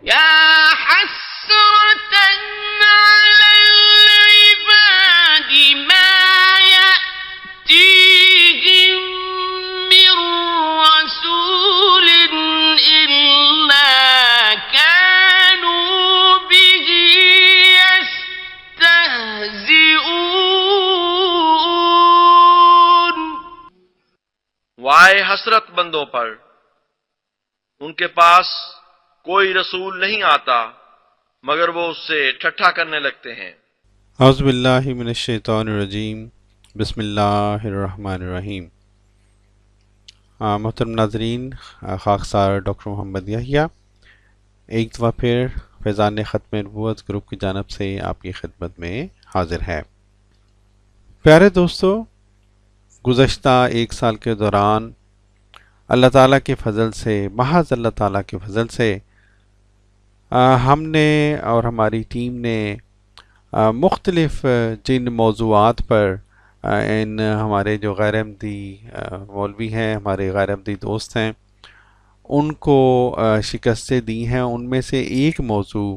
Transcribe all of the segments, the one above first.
يا حسرة على العباد ما يأتيهم من رسول إلا كانوا به يستهزئون. وائے حسرت بندوں پر، ان کے پاس کوئی رسول نہیں آتا مگر وہ اس سے ٹھٹھا کرنے لگتے ہیں۔ اعوذ باللہ من الشیطان الرجیم، بسم اللہ الرحمن الرحیم۔ محترم ناظرین، خاکسار ڈاکٹر محمد یحییٰ ایک دفعہ پھر فیضان ختم نبوت گروپ کی جانب سے آپ کی خدمت میں حاضر ہے۔ پیارے دوستو، گزشتہ ایک سال کے دوران اللہ تعالیٰ کے فضل سے، محض اللہ تعالیٰ کے فضل سے، ہم نے اور ہماری ٹیم نے مختلف جن موضوعات پر ان ہمارے جو غیر احمدی مولوی ہیں، ہمارے غیر احمدی دوست ہیں، ان کو شکستیں دی ہیں، ان میں سے ایک موضوع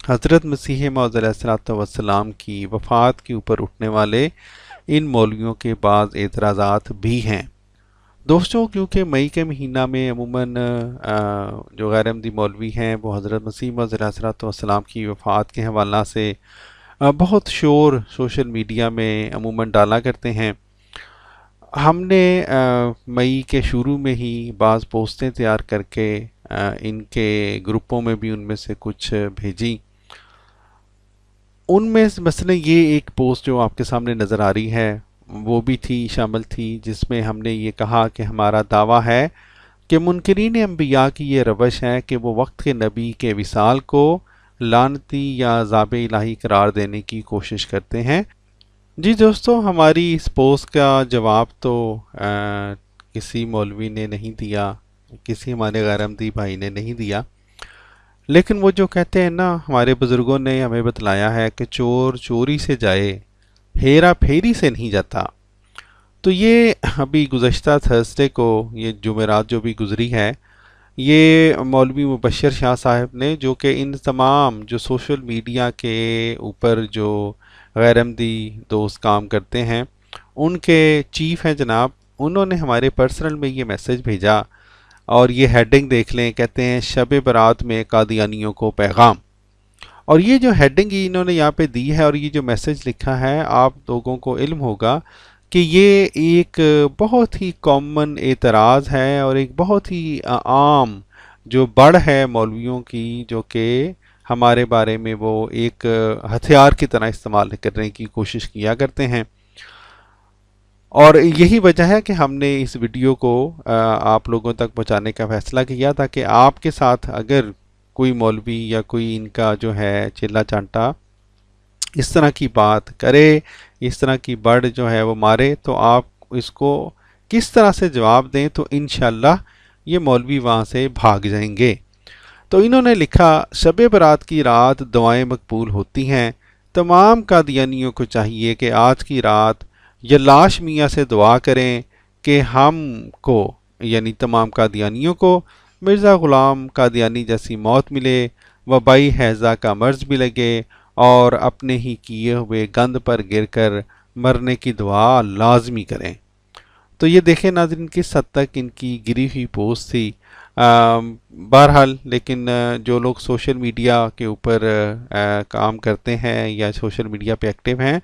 حضرت مسیح موعود علیہ الصلوۃ والسلام کی وفات کے اوپر اٹھنے والے ان مولویوں کے بعض اعتراضات بھی ہیں۔ دوستوں، کیونکہ مئی کے مہینہ میں عموماً جو غیر احمدی مولوی ہیں وہ حضرت مسیح موعود علیہ الصلوۃ والسلام کی وفات کے حوالہ سے بہت شور سوشل میڈیا میں عموماً ڈالا کرتے ہیں، ہم نے مئی کے شروع میں ہی بعض پوسٹیں تیار کر کے ان کے گروپوں میں بھی ان میں سے کچھ بھیجی۔ ان میں مثلا یہ ایک پوسٹ جو آپ کے سامنے نظر آ رہی ہے وہ بھی شامل تھی، جس میں ہم نے یہ کہا کہ ہمارا دعویٰ ہے کہ منکرین انبیاء کی یہ روش ہے کہ وہ وقت کے نبی کے وصال کو لعنتی یا عذاب الہی قرار دینے کی کوشش کرتے ہیں۔ جی دوستو، ہماری اس پوسٹ کا جواب تو کسی مولوی نے نہیں دیا، کسی ہمارے غیر احمدی بھائی نے نہیں دیا، لیکن وہ جو کہتے ہیں نا، ہمارے بزرگوں نے ہمیں بتلایا ہے کہ چور چوری سے جائے، ہیرا پھیری سے نہیں جاتا۔ تو یہ ابھی گزشتہ تھرسڈے کو، یہ جمعرات جو بھی گزری ہے، یہ مولوی مبشر شاہ صاحب نے، جو کہ ان تمام جو سوشل میڈیا کے اوپر جو غیر احمدی دوست کام کرتے ہیں ان کے چیف ہیں جناب، انہوں نے ہمارے پرسنل میں یہ میسج بھیجا، اور یہ ہیڈنگ دیکھ لیں، کہتے ہیں شب برات میں قادیانیوں کو پیغام۔ اور یہ جو ہیڈنگ انہوں نے یہاں پہ دی ہے اور یہ جو میسج لکھا ہے، آپ لوگوں کو علم ہوگا کہ یہ ایک بہت ہی کامن اعتراض ہے اور ایک بہت ہی عام جو بڑھ ہے مولویوں کی، جو کہ ہمارے بارے میں وہ ایک ہتھیار کی طرح استعمال کرنے کی کوشش کیا کرتے ہیں۔ اور یہی وجہ ہے کہ ہم نے اس ویڈیو کو آپ لوگوں تک پہنچانے کا فیصلہ کیا تھا کہ آپ کے ساتھ اگر کوئی مولوی یا کوئی ان کا جو ہے چیلا چانٹا اس طرح کی بات کرے، اس طرح کی بڑھ جو ہے وہ مارے، تو آپ اس کو کس طرح سے جواب دیں تو انشاءاللہ یہ مولوی وہاں سے بھاگ جائیں گے۔ تو انہوں نے لکھا، شب برات کی رات دعائیں مقبول ہوتی ہیں، تمام قادیانیوں کو چاہیے کہ آج کی رات یہ لاش میاں سے دعا کریں کہ ہم کو، یعنی تمام قادیانیوں کو، مرزا غلام قادیانی جیسی موت ملے، وبائی ہیضہ کا مرض بھی لگے، اور اپنے ہی کیے ہوئے گند پر گر کر مرنے کی دعا لازمی کریں۔ تو یہ دیکھیں ناظرین کس حد تک ان کی گری ہوئی پوسٹ تھی۔ بہرحال لیکن جو لوگ سوشل میڈیا کے اوپر کام کرتے ہیں یا سوشل میڈیا پہ ایکٹیو ہیں،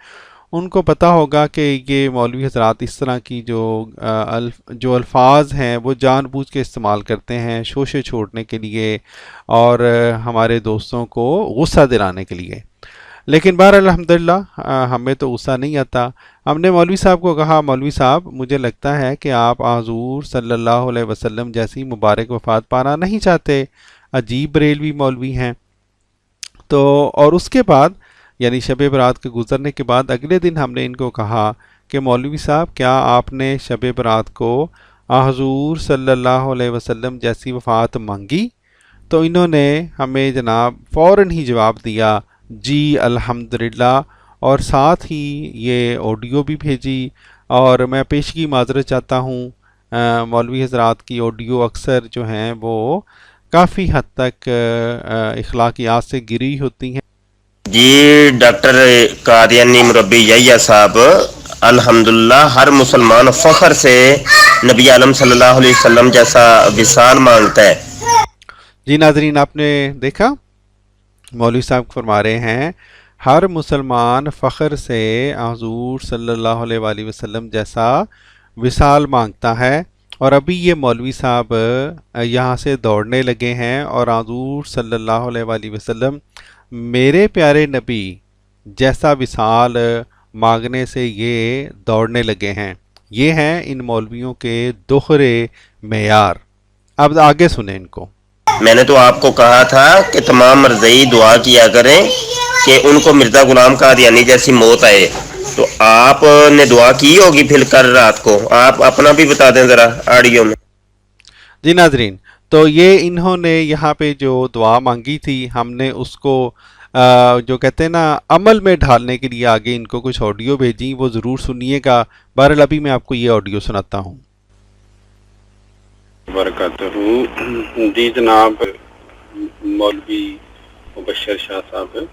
ان کو پتہ ہوگا کہ یہ مولوی حضرات اس طرح کی جو الفاظ ہیں وہ جان بوجھ کے استعمال کرتے ہیں شوشے چھوڑنے کے لیے اور ہمارے دوستوں کو غصہ دلانے کے لیے۔ لیکن بہرحال الحمدللہ ہمیں تو غصہ نہیں آتا۔ ہم نے مولوی صاحب کو کہا، مولوی صاحب مجھے لگتا ہے کہ آپ حضور صلی اللہ علیہ وسلم جیسی مبارک وفات پانا نہیں چاہتے، عجیب بریلوی مولوی ہیں۔ تو اور اس کے بعد یعنی شب برات کے گزرنے کے بعد اگلے دن ہم نے ان کو کہا کہ مولوی صاحب کیا آپ نے شب برات کو حضور صلی اللہ علیہ وسلم جیسی وفات مانگی؟ تو انہوں نے ہمیں جناب فوراً ہی جواب دیا، جی الحمدللہ، اور ساتھ ہی یہ آڈیو بھی بھیجی۔ اور میں پیشگی معذرت چاہتا ہوں، مولوی حضرات کی آڈیو اکثر جو ہیں وہ काफ़ी हद तक इखलाकियात से गिरी होती हैं। जी डॉक्टर कादियानी मुरब्बी यहिया साहब, अल्हम्दुलिल्लाह हर मुसलमान फख्र से नबी आलम सल्लल्लाहु अलैहि वसल्लम जैसा विसाल मांगता है। जी नाजरीन, आपने देखा मौलवी साहब फरमा रहे हैं हर मुसलमान फ़ख्र से हुज़ूर सल्लल्लाहु अलैहि वसल्लम जैसा विसाल मांगता है। और अभी ये मौलवी साहब यहाँ से दौड़ने लगे हैं और हुज़ूर सल्लल्लाहु अलैहि वसल्लम मेरे प्यारे नबी जैसा विसाल मांगने से ये दौड़ने लगे हैं। ये हैं इन मौलवियों के दोहरे मेयार। अब आगे सुने इनको। मैंने तो आपको कहा था कि तमाम मर्ज़ई दुआ किया करें कि उनको मिर्ज़ा गुलाम कादियानी जैसी मौत आए, तो आपने दुआ की होगी फिर कल रात को। आप अपना भी बता दें ज़रा ऑडियो में। जी नाजरीन, तो ये इन्होंने यहाँ पे जो दुआ मांगी थी हमने उसको जो कहते हैं ना अमल में ढालने के लिए आगे इनको कुछ ऑडियो भेजी, वो ज़रूर सुनिएगा। बहरहाल अभी मैं आपको ये ऑडियो सुनाता हूँ। बरकतहू। जी जनाब मौलवी मुबशर शाह साहब,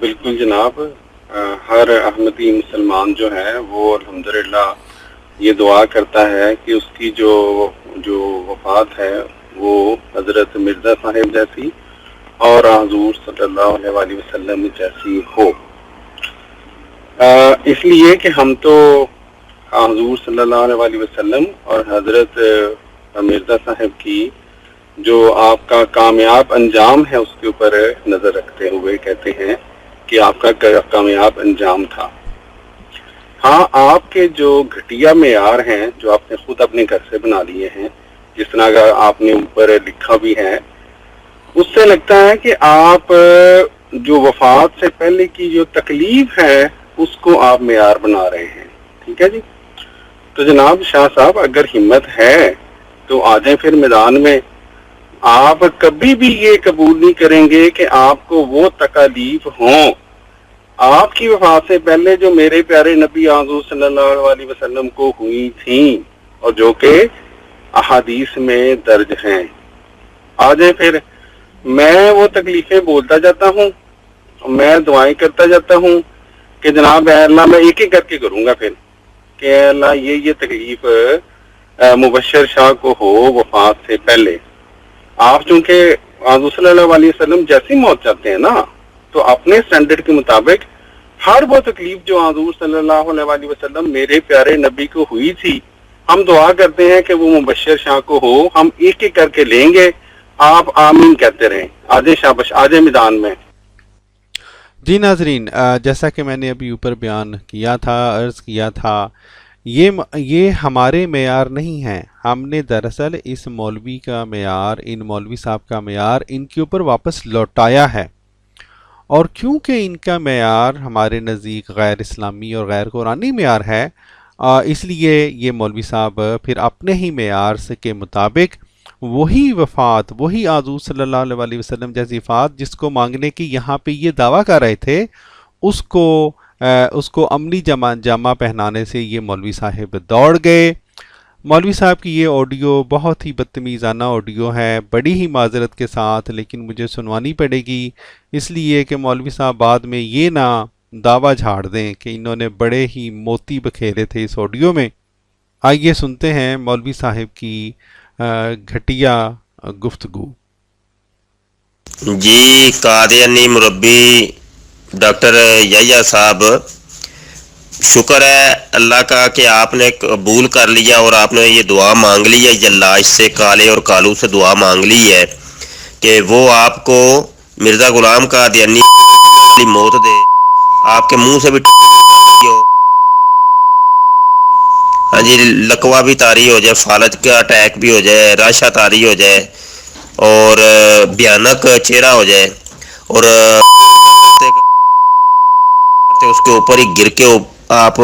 बिल्कुल जनाब, हर अहमदी मुसलमान जो है वो अल्हम्दुलिल्लाह ये दुआ करता है कि उसकी जो वफात है वो हज़रत मिर्ज़ा साहिब जैसी और हुज़ूर सल्लल्लाहु अलैहि वसल्लम जैसी हो। इसलिए कि हम तो हुज़ूर सल्लल्लाहु अलैहि वसल्लम और हज़रत मिर्ज़ा साहिब की जो आपका कामयाब अंजाम है उसके ऊपर नज़र रखते हुए कहते हैं कि आपका कामयाब अंजाम था। हाँ, आपके जो घटिया मेयार हैं जो आपने खुद अपने घर से बना लिए हैं, जिस तरह का आपने ऊपर लिखा भी है, उससे लगता है कि आप जो वफात से पहले की जो तकलीफ है उसको आप मेयार बना रहे हैं। ठीक है जी। तो जनाब शाह साहब, अगर हिम्मत है तो आ जाएं फिर मैदान में। आप कभी भी ये कबूल नहीं करेंगे कि आपको वो तकलीफ हों आपकी वफात से पहले जो मेरे प्यारे नबी हुज़ूर सल्लल्लाहु अलैहि वसल्लम को हुई थी और जो कि अहादीस में दर्ज हैं। आ जाए फिर। मैं वो तकलीफें बोलता जाता हूँ, मैं दुआएं करता जाता हूँ कि जनाब अल्लाह मैं एक एक करके करूँगा फिर कि अल्लाह ये तकलीफ मुबशर शाह को हो वफात से पहले। आप चूंकि हुज़ूर सल्लल्लाहु अलैहि वसल्लम जैसी मौत चाहते हैं ना, तो अपने स्टैंडर्ड के मुताबिक हर वो तकलीफ जो हुज़ूर सल्लल्लाहु अलैहि वसल्लम मेरे प्यारे नबी को हुई थी, हम दुआ करते हैं कि वो मुबशर शाह को हो। हम एक एक करके लेंगे, आप आमीन कहते रहें। आजे शाबाश, आजे मैदान में। जी नाजरीन, जैसा कि मैंने अभी ऊपर बयान किया था, अर्ज़ किया था, ये हमारे मेयार नहीं हैं। हमने दरअसल इस मौलवी का मेयार, इन मौलवी साहब का मेयार इनके ऊपर वापस लौटाया है। और क्योंकि इनका मेयार हमारे नज़दीक गैर इस्लामी और गैर कुरानी मेयार है, इसलिए ये मौलवी साहब फिर अपने ही मेयार से के मुताबिक वही वफ़ात, वही हुज़ूर सल्लल्लाहु अलैहि वसल्लम जैसी वफ़ात जिसको मांगने की यहाँ पे ये दावा कर रहे थे, उसको अमली जामा पहनाने से ये मौलवी साहिब दौड़ गए। मौलवी साहब की ये ऑडियो बहुत ही बदतमीज़ाना ऑडियो है, बड़ी ही माजरत के साथ, लेकिन मुझे सुनवानी पड़ेगी इसलिए कि मौलवी साहब बाद में ये ना दावा झाड़ दें कि इन्होंने बड़े ही मोती बखेरे थे इस ऑडियो में। आइए सुनते हैं मौलवी साहिब की घटिया गुफ्तगू। जी कादियानी मुरब्बी डॉक्टर यहिया साहब, शुक्र है अल्लाह का कि आपने कबूल कर लिया और आपने ये दुआ मांग ली है, अल्लाह इससे काले और कालू से दुआ मांग ली है कि वो आपको मिर्ज़ा गुलाम कादियानी वाली मौत दे, आपके मुंह से भी हो, हाँ जी, लकवा भी तारी हो जाए, फालज का अटैक भी हो जाए, राशा तारी हो जाए और भयानक चेहरा हो जाए और उसके ऊपर ही गिर के आप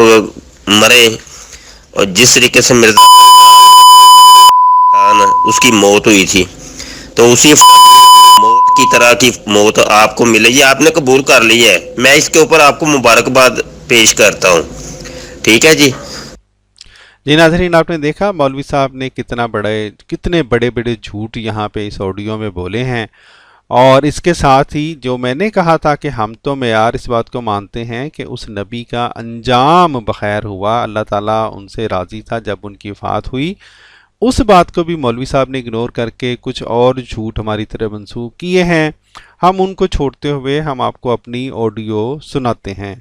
मरे। और जिस तरीके से मिर्जा उसकी मौत हुई थी, तो उसी मौत की तरह की मौत आपको मिले। ये आपने कबूल कर ली है, मैं इसके ऊपर आपको मुबारकबाद पेश करता हूँ। ठीक है जी। جی ناظرین، آپ نے دیکھا مولوی صاحب نے کتنے بڑے بڑے جھوٹ یہاں پہ اس آڈیو میں بولے ہیں، اور اس کے ساتھ ہی جو میں نے کہا تھا کہ ہم تو معیار اس بات کو مانتے ہیں کہ اس نبی کا انجام بخیر ہوا، اللہ تعالیٰ ان سے راضی تھا جب ان کی وفات ہوئی، اس بات کو بھی مولوی صاحب نے اگنور کر کے کچھ اور جھوٹ ہماری طرف منسوخ کیے ہیں۔ ہم ان کو چھوڑتے ہوئے ہم آپ کو اپنی آڈیو سناتے ہیں۔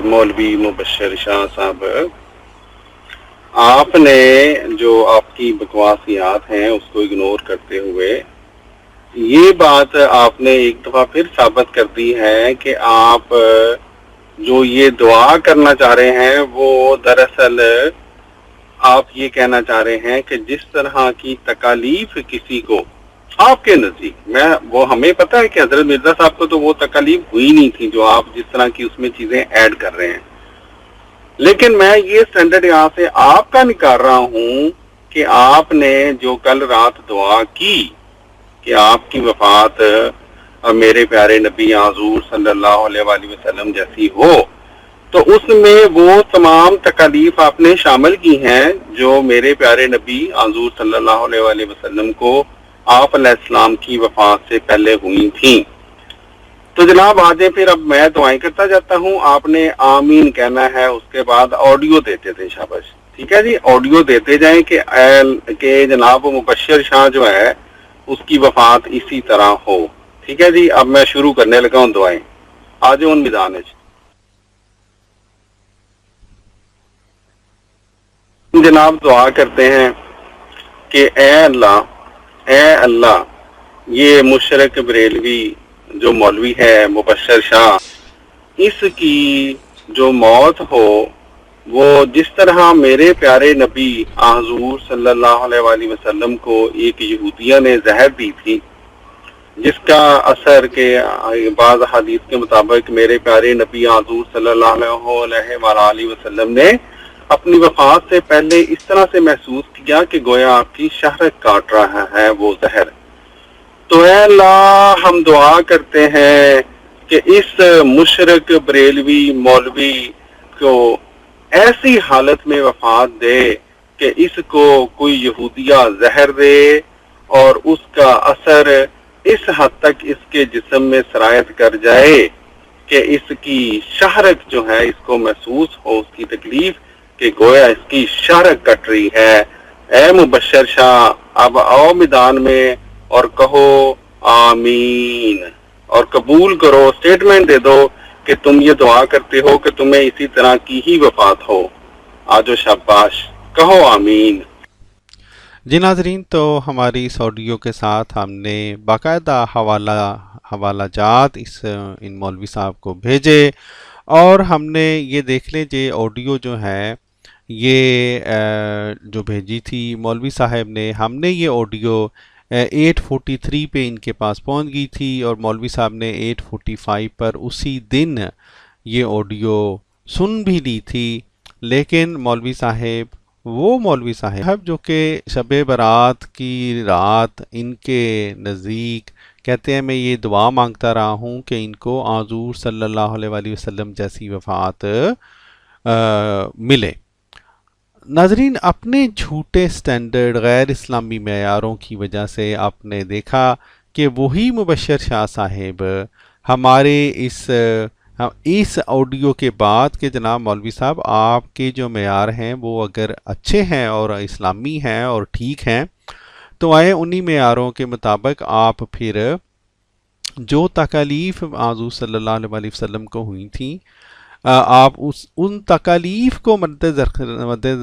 مولوی مبشر شاہ صاحب، آپ نے جو آپ کی بکواسیات ہیں اس کو اگنور کرتے ہوئے یہ بات آپ نے ایک دفعہ پھر ثابت کر دی ہے کہ آپ جو یہ دعا کرنا چاہ رہے ہیں وہ دراصل آپ یہ کہنا چاہ رہے ہیں کہ جس طرح کی تکالیف کسی کو آپ کے نزدیک، وہ ہمیں پتہ ہے کہ حضرت مرزا صاحب کو تو وہ تکالیف ہوئی نہیں تھی جو آپ جس طرح کی اس میں چیزیں ایڈ کر رہے ہیں، لیکن میں یہ سٹینڈرڈ یہاں سے آپ کا نکال رہا ہوں کہ آپ نے جو کل رات دعا کی کہ آپ کی وفات میرے پیارے نبی حضور صلی اللہ علیہ وآلہ وسلم جیسی ہو، تو اس میں وہ تمام تکالیف آپ نے شامل کی ہیں جو میرے پیارے نبی حضور صلی اللہ علیہ وآلہ وسلم کو آپ علیہ السلام کی وفات سے پہلے ہوئی تھیں۔ تو جناب آجیں پھر اب میں دعائیں کرتا جاتا ہوں، آپ نے آمین کہنا ہے، اس کے بعد آڈیو دیتے تھے، شاباش، ٹھیک ہے جی، آڈیو دیتے جائیں کہ جناب مبشر شاہ جو ہے اس کی وفات اسی طرح ہو، ٹھیک ہے جی۔ اب میں شروع کرنے لگا ہوں دعائیں، آج ان میدان جناب دعا کرتے ہیں کہ اے اللہ یہ مشرق بریلوی جو مولوی ہے مبشر شاہ، اس کی جو موت ہو وہ جس طرح میرے پیارے نبی حضور صلی اللہ علیہ وآلہ وسلم کو ایک یہودیہ نے زہر دی تھی، جس کا اثر کے بعض حدیث کے مطابق میرے پیارے نبی حضور صلی اللہ علیہ وآلہ وسلم نے اپنی وفات سے پہلے اس طرح سے محسوس کیا کہ گویا آپ کی شہرت کاٹ رہا ہے وہ زہر۔ تو اے اللہ ہم دعا کرتے ہیں کہ اس مشرق بریلوی مولوی کو ایسی حالت میں وفات دے کہ اس کو کوئی یہودیہ زہر دے اور اس کا اثر اس حد تک اس کے جسم میں سرایت کر جائے کہ اس کی شہرت جو ہے اس کو محسوس ہو، اس کی تکلیف کہ گویا اس کی شہرت کٹ رہی ہے۔ اے مبشر شاہ اب آؤ میدان میں اور کہو آمین، اور قبول کرو، سٹیٹمنٹ دے دو کہ تم یہ دعا کرتے ہو کہ تمہیں اسی طرح کی ہی وفات ہو۔ آجو شاباش، کہو آمین۔ جی ناظرین، تو ہماری اس آڈیو کے ساتھ ہم نے باقاعدہ حوالہ جات ان مولوی صاحب کو بھیجے، اور ہم نے یہ دیکھ لیں یہ آڈیو جو ہے یہ جو بھیجی تھی مولوی صاحب نے، ہم نے یہ آڈیو 8:43 پہ ان کے پاس پہنچ گئی تھی، اور مولوی صاحب نے 8:45 پر اسی دن یہ آڈیو سن بھی لی تھی، لیکن مولوی صاحب جو کہ شب برات کی رات ان کے نزدیک کہتے ہیں میں یہ دعا مانگتا رہا ہوں کہ ان کو حضور صلی اللہ علیہ وآلہ وسلم جیسی وفات ملے۔ ناظرین، اپنے جھوٹے سٹینڈرڈ غیر اسلامی معیاروں کی وجہ سے آپ نے دیکھا کہ وہی مبشر شاہ صاحب ہمارے اس آڈیو کے بعد کہ جناب مولوی صاحب آپ کے جو معیار ہیں وہ اگر اچھے ہیں اور اسلامی ہیں اور ٹھیک ہیں تو آئے انہی معیاروں کے مطابق آپ پھر جو تکالیف حضور صلی اللہ علیہ وآلہ وسلم کو ہوئی تھیں آپ ان تکالیف کو مد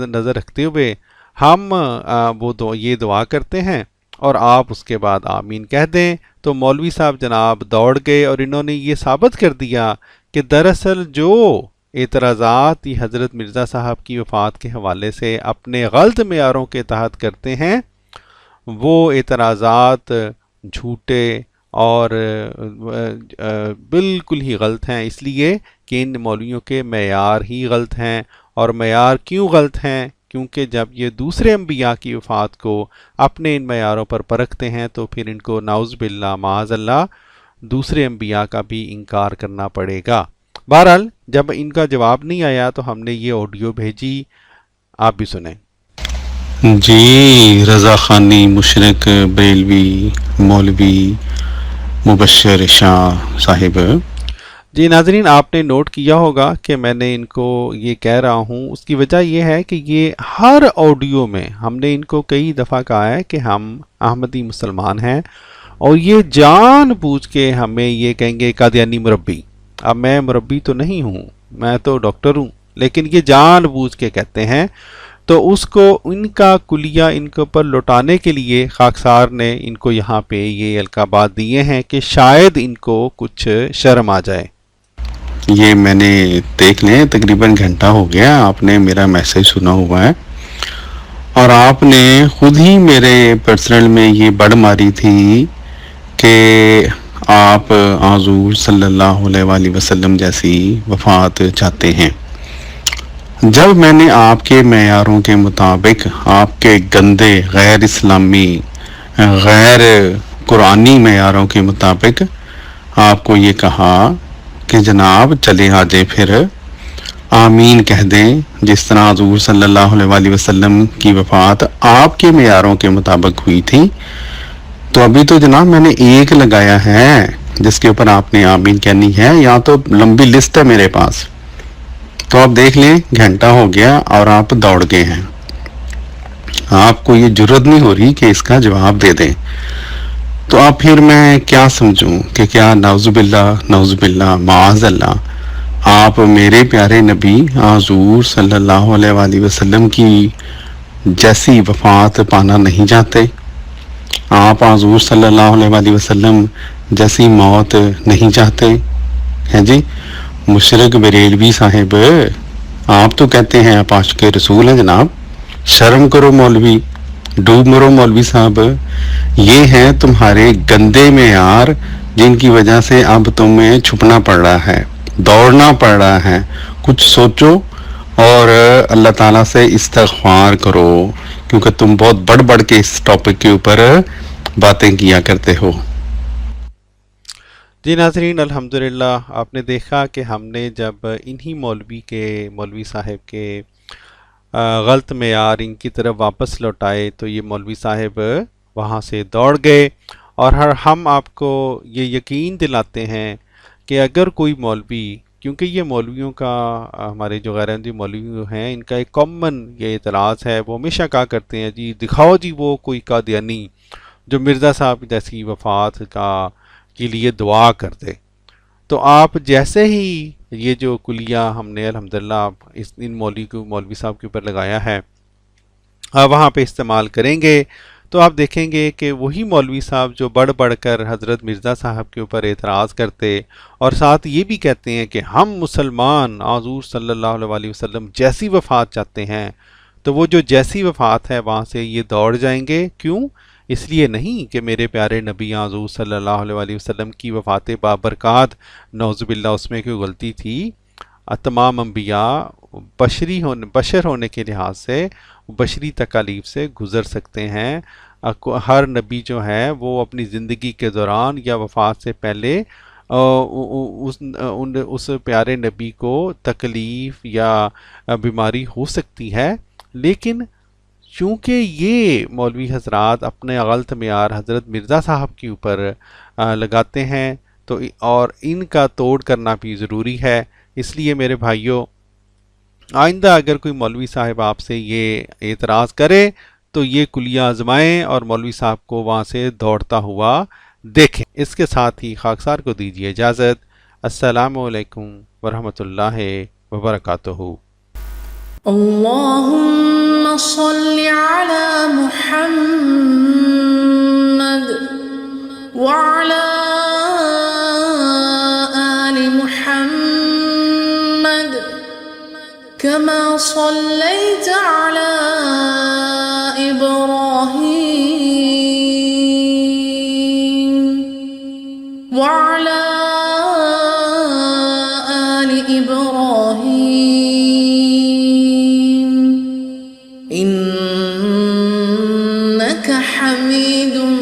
نظر رکھتے ہوئے ہم یہ دعا کرتے ہیں اور آپ اس کے بعد آمین کہہ دیں۔ تو مولوی صاحب جناب دوڑ گئے اور انہوں نے یہ ثابت کر دیا کہ دراصل جو اعتراضات یہ حضرت مرزا صاحب کی وفات کے حوالے سے اپنے غلط معیاروں کے تحت کرتے ہیں وہ اعتراضات جھوٹے اور بالکل ہی غلط ہیں، اس لیے کہ ان مولویوں کے معیار ہی غلط ہیں۔ اور معیار کیوں غلط ہیں؟ کیونکہ جب یہ دوسرے انبیاء کی وفات کو اپنے ان معیاروں پر پرکھتے ہیں تو پھر ان کو نعوذ باللہ معاذ اللہ دوسرے انبیاء کا بھی انکار کرنا پڑے گا۔ बहरहाल जब इनका जवाब नहीं आया तो हमने ये ऑडियो भेजी, आप भी सुनें। जी, रज़ा ख़ानी मुशरक बरेलवी मौलवी मुबशर शाह साहिब। जी नाजरीन, आपने नोट किया होगा कि मैंने इनको ये कह रहा हूँ, उसकी वजह ये है कि ये हर ऑडियो में हमने इनको कई दफ़ा कहा है कि हम अहमदी मुसलमान हैं, और ये जानबूझ के हमें ये कहेंगे कादियानी मुरब्बी। अब मैं मुरब्बी तो नहीं हूँ, मैं तो डॉक्टर हूँ, लेकिन ये जानबूझ के कहते हैं। तो उसको इनका कुलिया इनके ऊपर लौटाने के लिए खाकसार ने इनको यहाँ पे ये अलकाबात दिए हैं कि शायद इनको कुछ शर्म आ जाए। ये मैंने देख लें तकरीबन घंटा हो गया आपने मेरा मैसेज सुना हुआ है, और आपने खुद ही मेरे पर्सनल में ये बड़ मारी थी कि आप हुज़ूर सल्लल्लाहु अलैहि वसल्लम जैसी वफ़ात चाहते हैं। जब मैंने आपके मेयारों के मुताबिक आपके गंदे गैर इस्लामी गैर कुरानी मेयारों के मुताबिक आपको ये कहा कि जनाब चले आ जाए, फिर आमीन कह दें, जिस तरह हुज़ूर सल्लल्लाहु अलैहि वसल्लम की वफ़ात आपके मेयारों के मुताबिक हुई थी, तो अभी तो जनाब मैंने एक लगाया है जिसके ऊपर आपने आमीन कहनी है, यहाँ तो लंबी लिस्ट है मेरे पास। तो आप देख लें घंटा हो गया और आप दौड़ गए हैं, आपको ये जुर्रत नहीं हो रही कि इसका जवाब दे दें। तो अब फिर मैं क्या समझूं कि क्या नाउज़ुबिल्लाह माअज़ल्लाह आप मेरे प्यारे नबी हुज़ूर सल्लल्लाहु अलैहि वसल्लम की जैसी वफ़ात पाना नहीं चाहते, आप हुज़ूर सल्लल्लाहु अलैहि वसल्लम जैसी मौत नहीं चाहते हैं। जी मुशरक बरेलवी साहिब, आप तो कहते हैं आप आशिक़ रसूल हैं जनाब, शर्म करो मौलवी, डूब मरो मौलवी साहब। ये हैं तुम्हारे गंदे मेयार जिनकी वजह से अब तुम्हें छुपना पड़ रहा है, दौड़ना पड़ रहा है। कुछ सोचो और अल्लाह ताला से इस्तग़फ़ार करो, क्योंकि तुम बहुत बढ़ बढ़ के इस टॉपिक के ऊपर बातें किया करते हो। जी नाज़रीन, अल्हम्दुलिल्लाह आपने देखा कि हमने जब इन्हीं मौलवी साहब के गलत मेयार इनकी तरफ वापस लौटाए तो ये मौलवी साहब वहाँ से दौड़ गए। और हम आपको ये यकीन दिलाते हैं कि अगर कोई मौलवी, क्योंकि ये मौलवियों का हमारे जो गैर अहमदी मौलवी हैं इनका एक कॉमन ये एतराज़ है, वो हमेशा कहा करते हैं जी दिखाओ जी वो कोई कादियानी जो मिर्ज़ा साहब जैसी वफ़ात के लिए दुआ कर दे। तो आप जैसे ही ये जो कुलिया हमने अल्हम्दुलिल्लाह इन मौलवी साहब के ऊपर लगाया है वहाँ पे इस्तेमाल करेंगे, तो आप देखेंगे कि वही मौलवी साहब जो बढ़ बढ़ कर हज़रत मिर्ज़ा साहब के ऊपर एतराज़ करते और साथ ये भी कहते हैं कि हम मुसलमान हुज़ूर सल्लल्लाहु अलैहि वसल्लम जैसी वफ़ात चाहते हैं, तो वो जो जैसी वफ़ात है वहाँ से ये दौड़ जाएंगे। क्यों? इसलिए नहीं कि मेरे प्यारे नबी हुज़ूर सल्लल्लाहु अलैहि वसल्लम की वफ़ात बाबरकात नौज़ुबिल्लाह उसमें कोई गलती थी। तमाम अंबिया बशर होने के लिहाज से बशरी तकालीफ से गुज़र सकते हैं। हर नबी जो है वो अपनी ज़िंदगी के दौरान या वफ़ात से पहले उस प्यारे नबी को तकलीफ़ या बीमारी हो सकती है, लेकिन चूँकि ये मौलवी हजरात अपने गलत मेयार हज़रत मिर्ज़ा साहब के ऊपर लगाते हैं तो और इनका तोड़ करना भी ज़रूरी है। इसलिए मेरे भाइयों, आइंदा अगर कोई मौलवी साहब आपसे ये एतराज़ करे तो ये कुलिया आजमाएं और मौलवी साहब को वहाँ से दौड़ता हुआ देखें। इसके साथ ही खाकसार को दीजिए इजाज़त। अस्सलामु अलैकुम वरहमतुल्लाहि वबरकातुहू। अल्लाहुम्मा सल्लि अला मुहम्मद व अला आलि मुहम्मद कमा सल्लैता अला इब्राहीम व अला आलि इब्राहीम इन्नका हमीदुम